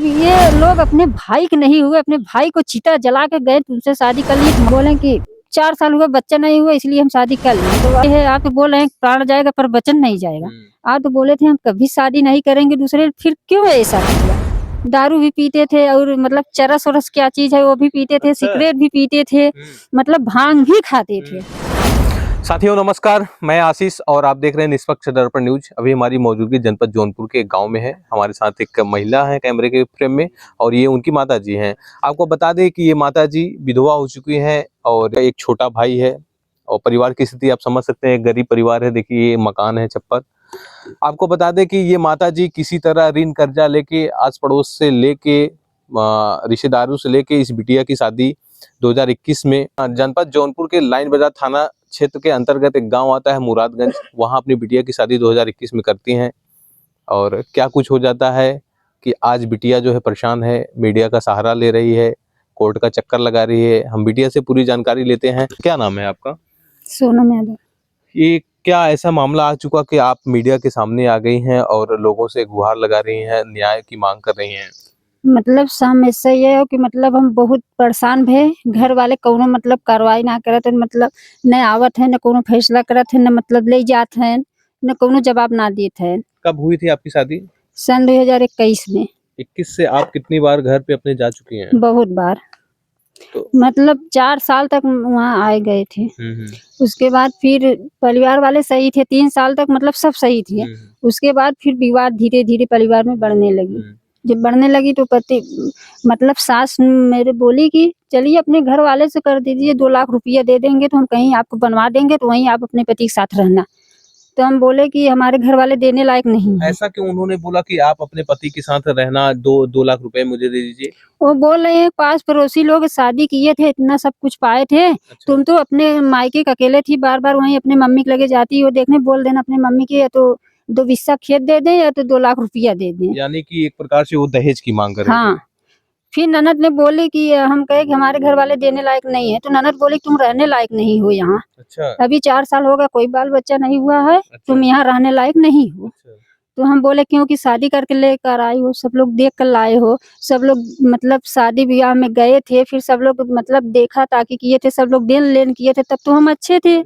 ये लोग अपने भाई के नहीं हुए, अपने भाई को चिता जला के गए, तुमसे शादी कर ली। बोले कि 4 साल हुआ बच्चा नहीं हुआ इसलिए हम शादी कर लिए। तो ये है आप तो बोल रहे हैं प्राण जाएगा पर वचन नहीं जाएगा। आप तो बोले थे हम कभी शादी नहीं करेंगे दूसरे, फिर क्यों ऐसा किया? दारू भी पीते थे और मतलब चरस-वरस क्या चीज़ है वो भी पीते थे, सिगरेट भी पीते थे, मतलब भांग भी खाते थे। साथियों नमस्कार, मैं आशीष और आप देख रहे हैं निष्पक्ष दर्पण न्यूज। अभी हमारी मौजूदगी जनपद जौनपुर के एक गांव में है। हमारे साथ एक महिला है कैमरे के फ्रेम में और ये उनकी माता जी हैं। आपको बता दें कि ये माता जी विधवा हो चुकी हैं और एक छोटा भाई है और परिवार की स्थिति आप समझ सकते हैं, गरीब परिवार है। देखिए ये मकान है छप्पर। आपको बता दें कि ये माता जी किसी तरह ऋण कर्जा लेके आस पड़ोस से लेके रिश्तेदारों से लेके इस बिटिया की शादी 2021 में जनपद जौनपुर के लाइन बाजार थाना क्षेत्र के अंतर्गत एक गांव आता है मुरादगंज, वहां अपनी बिटिया की शादी 2021 में करती हैं। और क्या कुछ हो जाता है कि आज बिटिया जो है परेशान है, मीडिया का सहारा ले रही है, कोर्ट का चक्कर लगा रही है। हम बिटिया से पूरी जानकारी लेते हैं। क्या नाम है आपका? सोनम यादव। ये क्या ऐसा मामला आ चुका कि आप मीडिया के सामने आ गई हैं और लोगों से गुहार लगा रही हैं, न्याय की मांग कर रही हैं? मतलब समस्या ये है कि मतलब हम बहुत परेशान भे, घर वाले कौनो मतलब कार्रवाई ना करत हन, मतलब न आवत है, न कोनो फैसला करत है, न मतलब ले जात हैं, न कोनो जवाब ना देत हैं। कब हुई थी आपकी शादी? सन 2021 में। 21 से आप कितनी बार घर पे अपने जा चुकी हैं? बहुत बार। तो मतलब 4 साल तक वहाँ आए गए थे। उसके बाद फिर परिवार वाले सही थे, 3 साल तक मतलब सब सही थे। उसके बाद फिर विवाद धीरे-धीरे परिवार में बढ़ने लगी। जब बढ़ने लगी तो पति मतलब सास मेरे बोली कि चलिए अपने घर वाले से कर दीजिए, 2 लाख रुपया दे देंगे तो हम कहीं आपको बनवा देंगे, तो वहीं आप अपने पति के साथ रहना। तो हम बोले कि हमारे घर वाले देने लायक नहीं है। ऐसा क्यों उन्होंने बोला कि आप अपने पति के साथ रहना, 2 लाख रुपए मुझे दे दीजिए? वो बोल रहे हैं पास पड़ोसी लोग शादी किए थे, इतना सब कुछ पाए थे, तुम तो अपने मायके के अकेले थी, बार-बार वहीं अपने मम्मी के लगे जाती हो देखने, बोल देना अपनी मम्मी की या तो 2 बिस्सा खेत दे दें या तो 2 लाख रुपया दे दें। यानी कि एक प्रकार से वो दहेज की मांग कर रहे थे। हाँ, फिर ननद ने बोली कि हम कहे कि हमारे घर वाले देने लायक नहीं है, तो ननद बोली तुम रहने लायक नहीं हो यहाँ। अच्छा। अभी 4 साल हो गए, कोई बाल बच्चा नहीं हुआ है, तुम यहाँ रहने लायक नहीं हो। तो हम बोले क्योंकि शादी करके लेकर आई हो, सब लोग देख कर लाए हो, सब लोग मतलब शादी ब्याह में गए थे, फिर सब लोग मतलब देखा ताकि किए थे, सब लोग देन-लेन किए थे, तब तो हम अच्छे थे।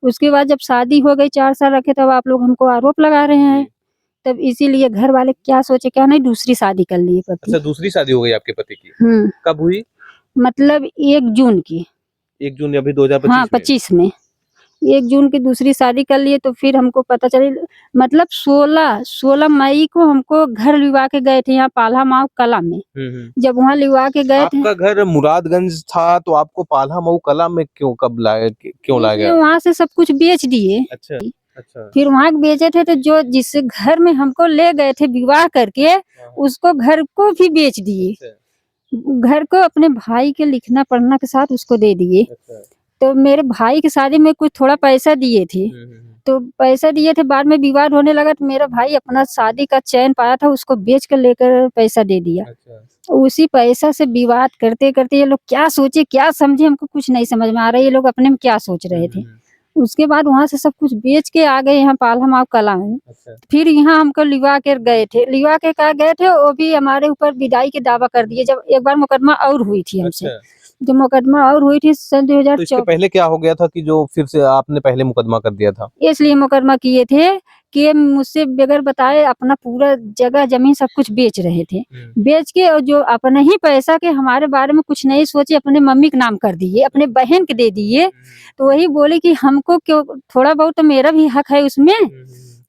उसके बाद जब शादी हो गई 4 साल रखे तब आप लोग हमको आरोप लगा रहे हैं। तब इसीलिए घर वाले क्या सोचे क्या नहीं दूसरी शादी कर लिए पति। अच्छा, दूसरी शादी हो गई आपके पति की? कब हुई? मतलब 1 जून की। 1 जून अभी 2025 हाँ, 25 में। 1 जून की दूसरी शादी कर लिए तो फिर हमको पता चली मतलब 16 मई को हमको घर लिवा के गए थे यहाँ पाल्हा माऊ कला में। जब वहाँ लिवा के गए थे। आपका घर मुरादगंज था तो आपको पाल्हा मऊ कला में क्यों लाया गया? वहाँ से सब कुछ बेच दिए। अच्छा, अच्छा। फिर वहाँ बेचे थे तो जो जिस घर में हमको ले गए थे विवाह करके उसको घर को भी बेच दिए। घर को अपने भाई के लिखना पढ़ना के साथ उसको दे दिए। तो मेरे भाई की शादी में कुछ थोड़ा पैसा दिए थे, तो पैसा दिए थे, बाद में विवाद होने लगा तो मेरा भाई अपना शादी का चैन पाया था उसको बेच कर लेकर पैसा दे दिया। उसी पैसा से विवाद करते-करते ये लोग क्या सोचे क्या समझे हमको कुछ नहीं समझ में आ रहा है, ये लोग अपने में क्या सोच रहे थे। उसके बाद वहाँ से सब कुछ बेच के आ गए यहाँ पाल्हा माऊ कला में। फिर यहाँ हमको लिवा के गए थे, लिवा के कहाँ गए थे वो भी हमारे ऊपर विदाई के दावा कर दिए। जब एक बार मुकदमा और हुई थी हमसे। जो मुकदमा और हुई थी सन तो इसके 2004। पहले क्या हो गया था कि जो फिर से आपने पहले मुकदमा कर दिया था? इसलिए मुकदमा किए थे कि मुझसे बगैर बताए अपना पूरा जगह जमीन सब कुछ बेच रहे थे। बेच के और जो अपने ही पैसा के हमारे बारे में कुछ नहीं सोचे अपने मम्मी के नाम कर दिए, अपने बहन के दे दिए। तो वही बोले कि हमको क्यों थोड़ा बहुत तो मेरा भी हक है उसमें।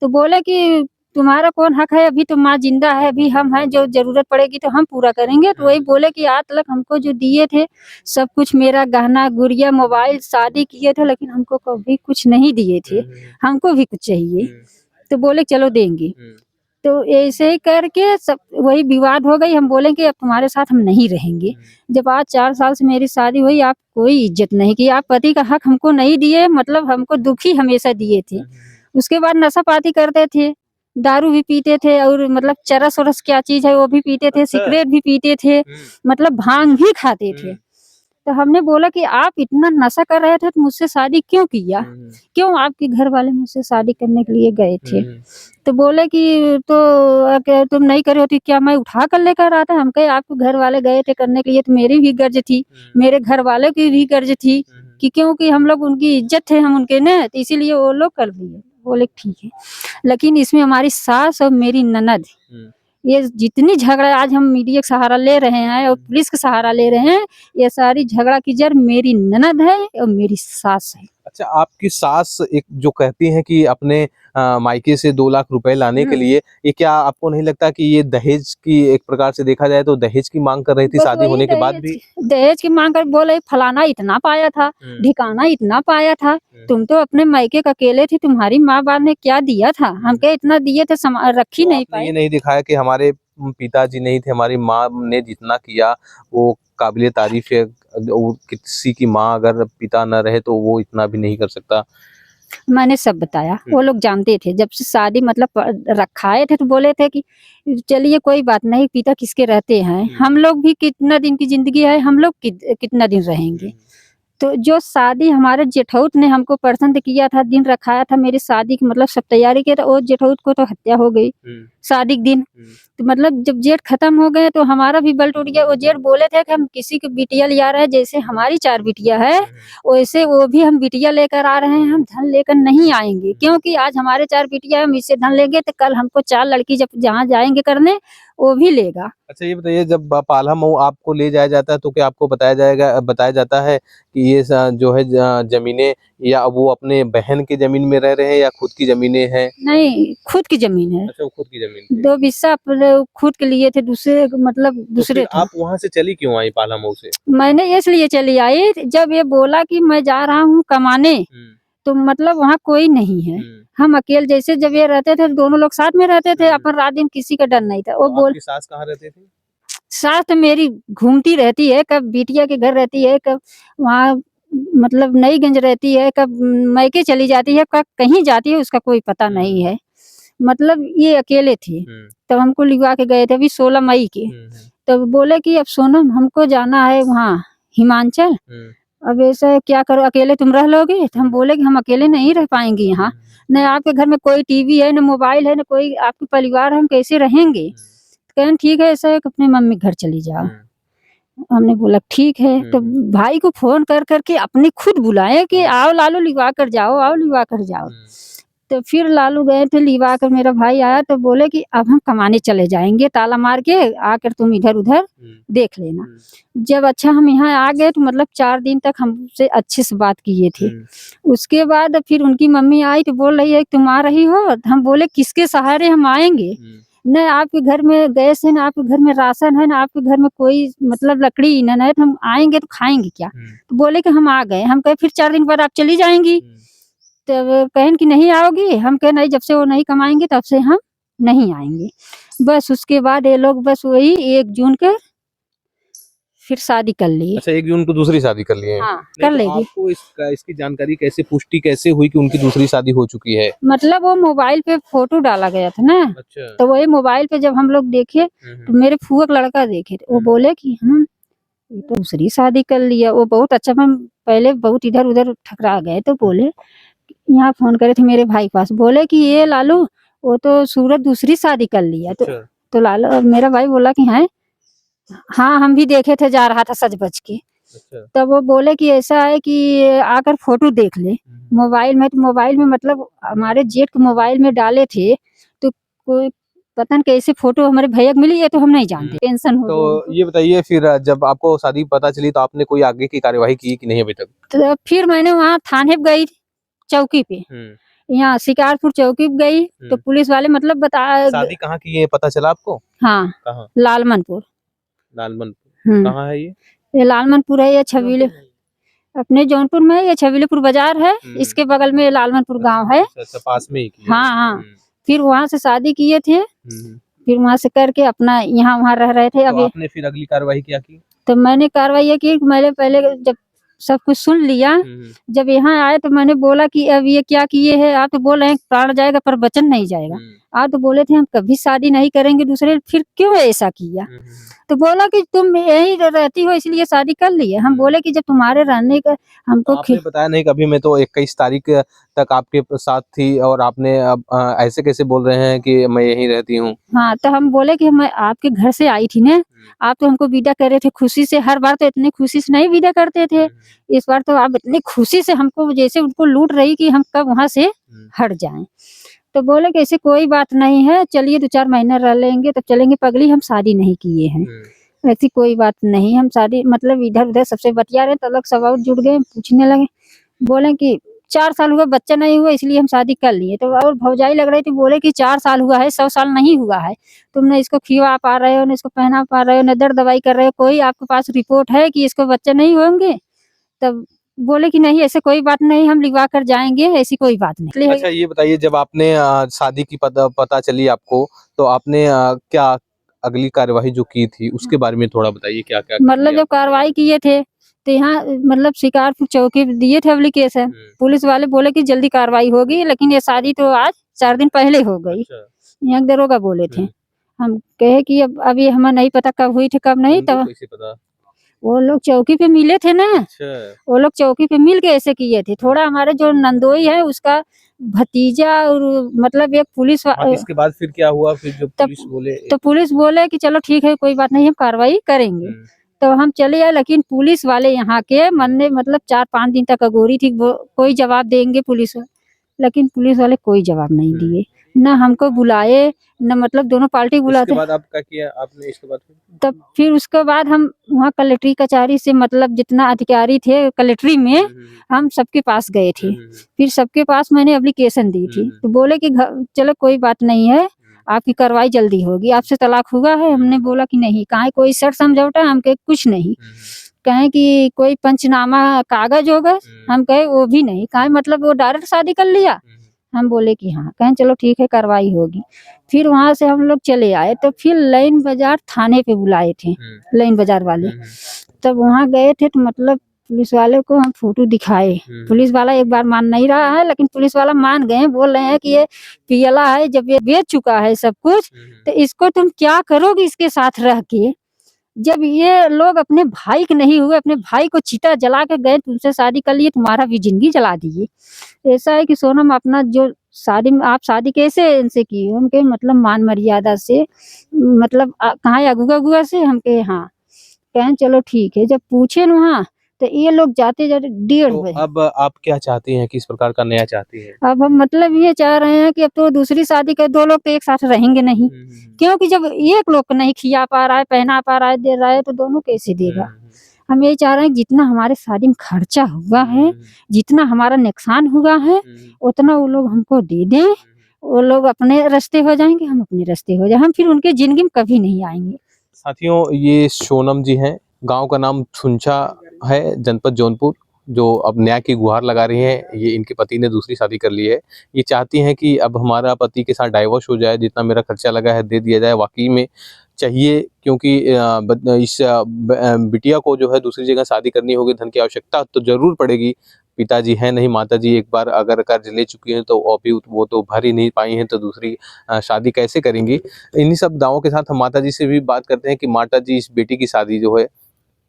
तो बोले कि तुम्हारा कौन हक है, अभी तो माँ जिंदा है, अभी हम हैं, जो जरूरत पड़ेगी तो हम पूरा करेंगे। तो वही बोले कि आज तक हमको जो दिए थे सब कुछ मेरा गहना गुड़िया मोबाइल शादी किए थे लेकिन हमको कभी कुछ नहीं दिए थे, हमको भी कुछ चाहिए। तो बोले चलो देंगे। तो ऐसे ही करके सब वही विवाद हो गई। हम बोले कि अब तुम्हारे साथ हम नहीं रहेंगे। जब आज 4 साल से मेरी शादी हुई आप कोई इज्जत नहीं की, आप पति का हक हमको नहीं दिए, मतलब हमको दुखी हमेशा दिए थे। उसके बाद नशा पाती करते थे, दारू भी पीते थे और मतलब चरस-वरस क्या चीज़ है वो भी पीते थे, सिगरेट भी पीते थे, मतलब भांग भी खाते थे। तो हमने बोला कि आप इतना नशा कर रहे थे तो मुझसे शादी क्यों किया, क्यों आपके घर वाले मुझसे शादी करने के लिए गए थे। तो बोले कि तो अगर तुम नहीं करे होती क्या मैं उठा कर लेकर आता। हम कहे आपके घर वाले गए थे करने के लिए तो मेरी भी गर्ज थी, मेरे घर वाले की भी गर्ज थी कि क्योंकि हम लोग उनकी इज्जत थे हम उनके ने, तो इसीलिए वो लोग कर दिए। बोले ठीक है, लेकिन इसमें हमारी सास और मेरी ननद ये जितनी झगड़ा आज हम मीडिया का सहारा ले रहे हैं और पुलिस का सहारा ले रहे हैं, ये सारी झगड़ा की जड़ मेरी ननद है और मेरी सास है। अच्छा, आपकी सास एक जो कहती हैं कि अपने मायके से 2 लाख रुपए लाने के लिए, ये क्या आपको नहीं लगता कि ये दहेज की एक प्रकार से देखा जाए तो दहेज की मांग कर रही थी बस शादी वही होने के बाद भी? दहेज की मांग कर बोले फलाना इतना पाया था, ढिकाना इतना पाया था, तुम तो अपने मायके का अकेले थे, तुम्हारी माँ बाप ने क्या दिया था। हम कहे इतना दिए थे रख ही तो नहीं आपने पाए। ये नहीं दिखाया कि हमारे पिताजी नहीं थे, हमारी माँ ने जितना किया वो काबिले तारीफ है। वो किसी की माँ अगर पिता न रहे तो वो इतना भी नहीं कर सकता। मैंने सब बताया, वो लोग जानते थे। जब से शादी मतलब रखाए थे तो बोले थे कि चलिए कोई बात नहीं, पिता किसके रहते हैं, हम लोग भी कितना दिन की जिंदगी है, हम लोग कितना दिन रहेंगे। तो जो शादी हमारे जेठौत ने हमको पसंद किया था, दिन रखाया था मेरी शादी की, मतलब सब तैयारी किया था, वो जेठौत को तो हत्या हो गई शादी के दिन। तो मतलब जब जेठ खत्म हो गए तो हमारा भी बल टूट गया। वो जेठ बोले थे कि हम किसी की बिटिया ले आ रहे हैं, जैसे हमारी 4 बिटिया है वैसे वो भी हम बिटिया लेकर आ रहे हैं, हम धन लेकर नहीं आएंगे, क्योंकि आज हमारे 4 बिटिया है, हम इससे धन लेंगे तो कल हमको 4 लड़की जब जहाँ जाएंगे करने वो भी लेगा। अच्छा, ये बताइए, जब पाला मऊ आपको ले जाया जाता है तो क्या आपको बताया जाता है कि ये जो है जमीनें या वो अपने बहन की जमीन में रह रहे हैं या खुद की जमीनें हैं? नहीं, खुद की जमीन है। अच्छा, वो खुद की जमीन थी। 2 बिस्सा अपने खुद के लिए थे, दूसरे मतलब तो दूसरे फिर था। आप वहाँ से चली क्यों आई पाला मऊ से? मैंने इसलिए चली आई जब ये बोला कि मैं जा रहा हूँ कमाने, तो मतलब वहाँ कोई नहीं है, हम अकेले। जैसे जब ये रहते थे दोनों लोग साथ में रहते थे, अपन रात दिन किसी का डर नहीं था। वो तो बोल आपकी सास कहाँ रहती थी? सास तो मेरी घूमती रहती है, कब बिटिया के घर रहती है, कब वहाँ मतलब नईगंज रहती है, कब मायके चली जाती है, कब कहीं जाती है, उसका कोई पता नहीं है। मतलब ये अकेले थे, तब हमको लिवा के गए थे अभी 16 मई के। तब बोले कि अब सोनम हमको जाना है वहाँ हिमाचल, अब ऐसा क्या करो, अकेले तुम रह लोगे? तो हम बोले कि हम अकेले नहीं रह पाएंगे यहाँ, न आपके घर में कोई टीवी है, न मोबाइल है, न कोई आपके परिवार है, हम कैसे रहेंगे। कहें ठीक है, ऐसा है कि अपने मम्मी घर चली जाओ। हमने बोला ठीक है। तो भाई को फोन कर करके अपने खुद बुलाए कि आओ लालू लिवा कर जाओ, आओ लिवा कर जाओ। तो फिर लालू गए थे लिवा कर, मेरा भाई आया तो बोले कि अब हम कमाने चले जाएंगे, ताला मार के आकर तुम इधर उधर देख लेना। जब अच्छा हम यहाँ आ गए तो मतलब 4 दिन तक हमसे अच्छे से बात किए थे। उसके बाद फिर उनकी मम्मी आई तो बोल रही है तुम आ रही हो। हम बोले किसके सहारे हम आएंगे, न आपके घर में गैस है, न आपके घर में राशन है, न आपके घर में कोई मतलब लकड़ी ईंधन है, तो हम आएंगे तो खाएंगे क्या। तो बोले कि हम आ गए। हम कहे फिर 4 दिन बाद आप चली जाएंगी। तब कहें कि नहीं आओगी। हम कहे नहीं, जब से वो नहीं कमाएंगे तब से हम नहीं आएंगे। बस उसके बाद ये लोग बस वही 1 जून के फिर शादी कर ली। अच्छा, 1 जून को दूसरी शादी कर लिए हैं? हाँ, नहीं, कर तो लेगी। आपको इसकी जानकारी कैसे, पुष्टि कैसे हुई कि उनकी दूसरी शादी हो चुकी है? मतलब वो मोबाइल पे फोटो डाला गया था ना, अच्छा। तो वही मोबाइल पे जब हम लोग देखे तो मेरे फूफा का लड़का देखे थे, वो बोले कि ये तो दूसरी शादी कर लिया। वो बहुत अच्छा, हम पहले बहुत इधर उधर ठकरा गए तो बोले, यहाँ फोन करे थे मेरे भाई के पास, बोले कि ये लालू वो तो सूरत दूसरी शादी कर लिया। तो लालू मेरा भाई बोला कि है हाँ हम भी देखे थे, जा रहा था सज बज के। तब वो बोले कि ऐसा है कि आकर फोटो देख ले मोबाइल में। तो मोबाइल में मतलब हमारे जेठ के मोबाइल में डाले थे, तो कोई पता नहीं कैसे फोटो हमारे भैया को मिली, ये तो हम नहीं जानते। टेंशन हो गया। तो ये बताइए, फिर जब आपको शादी पता चली तो आपने कोई आगे की कार्यवाही की कि नहीं अभी तक? तो फिर मैंने वहाँ थाने पे गई, चौकी पे, यहाँ शिकारपुर चौकी पे गई। तो पुलिस वाले मतलब बता शादी कहाँ की है पता चला आपको? हाँ, कहाँ? लालमनपुर। लालमनपुर कहाँ है ये? ये लालमनपुर है, ये छबीले अपने जौनपुर में है, ये छबीलेपुर बाजार है, इसके बगल में लालमनपुर गांव है। अच्छा, पास में ही की है। हाँ हाँ। फिर वहाँ से शादी किए थे, फिर वहाँ से करके अपना यहाँ वहाँ रह रहे थे। तो अभी आपने फिर अगली कार्रवाई क्या की? तो मैंने कार्रवाई ये की, मैंने पहले जब सब कुछ सुन लिया। जब यहाँ आए तो मैंने बोला कि अब ये क्या किए हैं? आप तो बोल रहे हैं प्राण जाएगा पर वचन नहीं जाएगा। आप तो बोले थे हम कभी शादी नहीं करेंगे दूसरे, फिर क्यों ऐसा किया? तो बोला कि तुम यहीं रहती हो इसलिए शादी कर ली है। हम बोले कि जब तुम्हारे रहने का हमको आपने बताया नहीं कभी, मैं तो 21 तारीख तक आपके साथ थी और आपने अब ऐसे कैसे बोल रहे हैं कि मैं यहीं रहती हूँ? हाँ, तो हम बोले कि मैं आपके घर से आई थी ना, आप तो हमको विदा कर रहे थे खुशी से, हर बार तो इतनी खुशी से नहीं विदा करते थे। इस बार तो आप इतनी खुशी से हमको जैसे उनको लूट रही कि हम कब वहाँ से हट जाएँ। तो बोले कि ऐसी कोई बात नहीं है, चलिए 2-4 महीना रह लेंगे तब चलेंगे, पगली हम शादी नहीं किए हैं। ऐसी कोई बात नहीं, हम शादी मतलब इधर-उधर सबसे बतिया रहे, तो अलग सब और जुड़ गए, पूछने लगे। बोले कि 4 साल हुआ बच्चा नहीं हुआ इसलिए हम शादी कर लिए। तो और भौजाई लग रही थी, बोले कि 4 साल हुआ है, 100 साल नहीं हुआ है। तुम ना इसको खिलवा पा रहे हो, ना इसको पहना पा रहे हो, ना दर्द-दवाई कर रहे हो, कोई आपके पास रिपोर्ट है कि इसको बच्चे नहीं होंगे? तब बोले कि नहीं ऐसे कोई बात नहीं, हम लिखवा कर जाएँगे, ऐसी कोई बात नहीं। अच्छा ये बताइए, जब आपने शादी की पता चली आपको, तो आपने क्या अगली कार्यवाही जो की थी उसके बारे में थोड़ा बताइए, क्या-क्या मतलब जब कार्रवाई किए थे, तो यहाँ मतलब शिकारपुर चौकी पे दिए थे एप्लीकेशन। पुलिस वाले बोले कि जल्दी कार्रवाई होगी, लेकिन ये शादी तो आज 4 दिन पहले हो गई। अच्छा। यहाँ के दरोगा बोले थे। हम कहे कि अब ये हमें नहीं पता कब हुई थी कब नहीं, तब कैसे पता? वो लोग चौकी पे मिले थे ना, अच्छा। वो लोग चौकी पे मिल के ऐसे किए थे। थोड़ा हमारे जो नंदोई है उसका भतीजा और मतलब एक पुलिस इसके बाद फिर क्या हुआ? फिर जो पुलिस बोले तो पुलिस बोले कि चलो ठीक है कोई बात नहीं हम कार्रवाई करेंगे। तो हम चले आए, लेकिन पुलिस वाले यहाँ के मन ने मतलब 4-5 दिन तक अगोरी थी, वो कोई जवाब देंगे पुलिस लेकिन पुलिस वाले कोई जवाब नहीं दिए। ना हमको बुलाए, ना मतलब दोनों पार्टी बुलाते। इसके बाद आप क्या किया आपने इसके बाद? तब फिर उसके बाद हम वहाँ कलेक्ट्री कचहरी से मतलब जितना अधिकारी थे कलेक्ट्री में, हम सबके पास गए थे। फिर सबके पास मैंने एप्लीकेशन दी थी, तो बोले कि चलो कोई बात नहीं है, आपकी कार्रवाई जल्दी होगी, आपसे तलाक हुआ है? हमने बोला कि नहीं। कहा कोई शर्त समझौता? हम कहे कुछ नहीं। कहें कि कोई पंचनामा कागज होगा? हम कहे वो भी नहीं। कहा मतलब वो डायरेक्ट शादी कर लिया? हम बोले कि हाँ। कहें चलो ठीक है कार्रवाई होगी। फिर वहाँ से हम लोग चले आए, तो फिर लाइन बाजार थाने पे बुलाए थे, लाइन बाजार वाले। तब वहाँ गए थे तो मतलब पुलिस वाले को हम फोटो दिखाए। पुलिस वाला एक बार मान नहीं रहा है, लेकिन पुलिस वाला मान गए, बोल रहे हैं कि ये पियला है, जब ये बेच चुका है सब कुछ, तो इसको तुम क्या करोगे इसके साथ रह के? जब ये लोग अपने भाई के नहीं हुए, अपने भाई को चिता जला के गए, तुमसे शादी कर लिए, तुम्हारा भी ज़िंदगी जला दिए। ऐसा है कि सोनम अपना जो शादी में आप शादी कैसे इनसे की? हम कहे मतलब मान मर्यादा से, मतलब कहाँ अगुआ-अगुआ से? हम कहे हाँ। कहें चलो ठीक है। जब पूछे न वहाँ, तो ये लोग जाते-जाते 1:30 तो बजे। अब आप क्या चाहती हैं? किस प्रकार का न्याय चाहती हैं? अब हम मतलब ये चाह रहे हैं कि अब तो दूसरी शादी कर, 2 लोग तो एक साथ रहेंगे नहीं। क्योंकि जब एक लोग को नहीं खिया पा रहा है, पहना पा रहा है, दे रहा है, तो दोनों कैसे देगा? हम यही चाह रहे हैं जितना हमारे शादी में खर्चा हुआ है, जितना हमारा नुकसान हुआ है, उतना वो लोग हमको दे दें। वो लोग अपने रास्ते हो जाएँगे, हम अपने रास्ते हो जाएँ। हम फिर उनके ज़िंदगी में कभी नहीं आएँगे। साथियों, ये सोनम जी हैं, गाँव का नाम छुंछा है, जनपद जौनपुर, जो अब न्याय की गुहार लगा रही हैं। ये इनके पति ने दूसरी शादी कर ली है। ये चाहती हैं कि अब हमारा पति के साथ डाइवोर्स हो जाए, जितना मेरा खर्चा लगा है दे दिया जाए। वाक़ई में चाहिए, क्योंकि इस बिटिया को जो है दूसरी जगह शादी करनी होगी, धन की आवश्यकता तो ज़रूर पड़ेगी। पिताजी हैं नहीं, माताजी एक बार अगर कर्ज ले चुकी हैं तो अभी वो तो भर ही नहीं पाई हैं, तो दूसरी शादी कैसे करेंगी? इन्हीं सब दावों के साथ हम माताजी से भी बात करते हैं कि माताजी इस बेटी की शादी जो है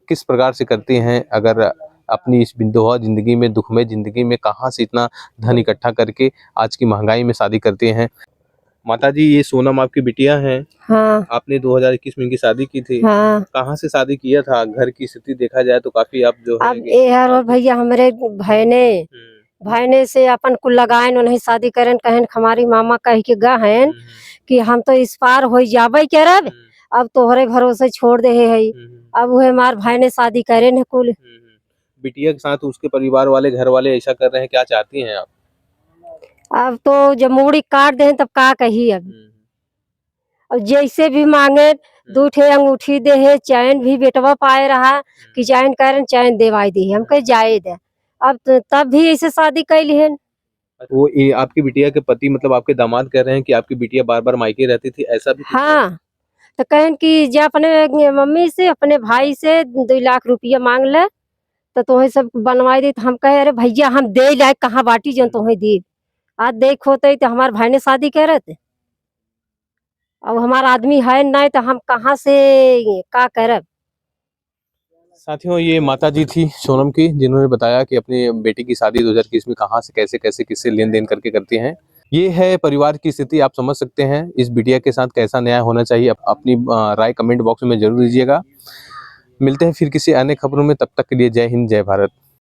किस प्रकार से करती हैं, अगर अपनी इस बिंदुहा ज़िंदगी में, दुखमय ज़िंदगी में कहाँ से इतना धन इकट्ठा करके आज की महँगाई में शादी करते हैं। माताजी, ये सोनम आपकी बिटिया हैं। हाँ। आपने 2021 में इनकी शादी की थी। हाँ। कहाँ से शादी किया था? घर की स्थिति देखा जाए तो काफ़ी आप जो है अब ये है भैया हमरे भाईने से अपन कुल लगाएन उन्हें शादी करेन, कहन हमारी मामा कह के गहन कि हम तो इस पार हो जाबे करब, अब तोहरे भरोसे छोड़ दे है। अब वह हमार भाई ने शादी करेन है कुल। बिटिया के साथ उसके परिवार वाले, घर वाले ऐसा कर रहे हैं, क्या चाहती हैं आप? अब तो जब मूड़ी काट दे तब का कही अब। अब जैसे भी मांगे 2 ठे अंगूठी दे है, चैन भी बेटवा पाए रहा कि चैन करन चैन देवाई दी है। हम कहे जाए दे। अब तब भी ऐसे शादी कैली है। वो ये आपकी बिटिया के पति मतलब आपके दामाद कह रहे हैं कि आपकी बिटिया बार-बार मायके रहती थी, ऐसा भी कुछ है? हाँ, तो कहन कि जे अपने मम्मी से, अपने भाई से 2 लाख रुपया मांग ले, तो तुम्हें सब बनवाई दी। तो हम कहे अरे भैया हम दे लायक कहाँ बाटी जन तुम्हें दी। आज देख होते तो हमारे भाई ने शादी कह रहे थे, अब हमारा आदमी है नहीं तो हम कहाँ से का करब। साथियों, ये माता जी थी सोनम की, जिन्होंने बताया कि अपनी बेटी की शादी 2021 में कहाँ से कैसे कैसे किससे लेन देन करके करती हैं। ये है परिवार की स्थिति, आप समझ सकते हैं इस बिटिया के साथ कैसा न्याय होना चाहिए। अपनी राय कमेंट बॉक्स में जरूर दीजिएगा। मिलते हैं फिर किसी अन्य खबरों में, तब तक के लिए जय हिंद जय भारत।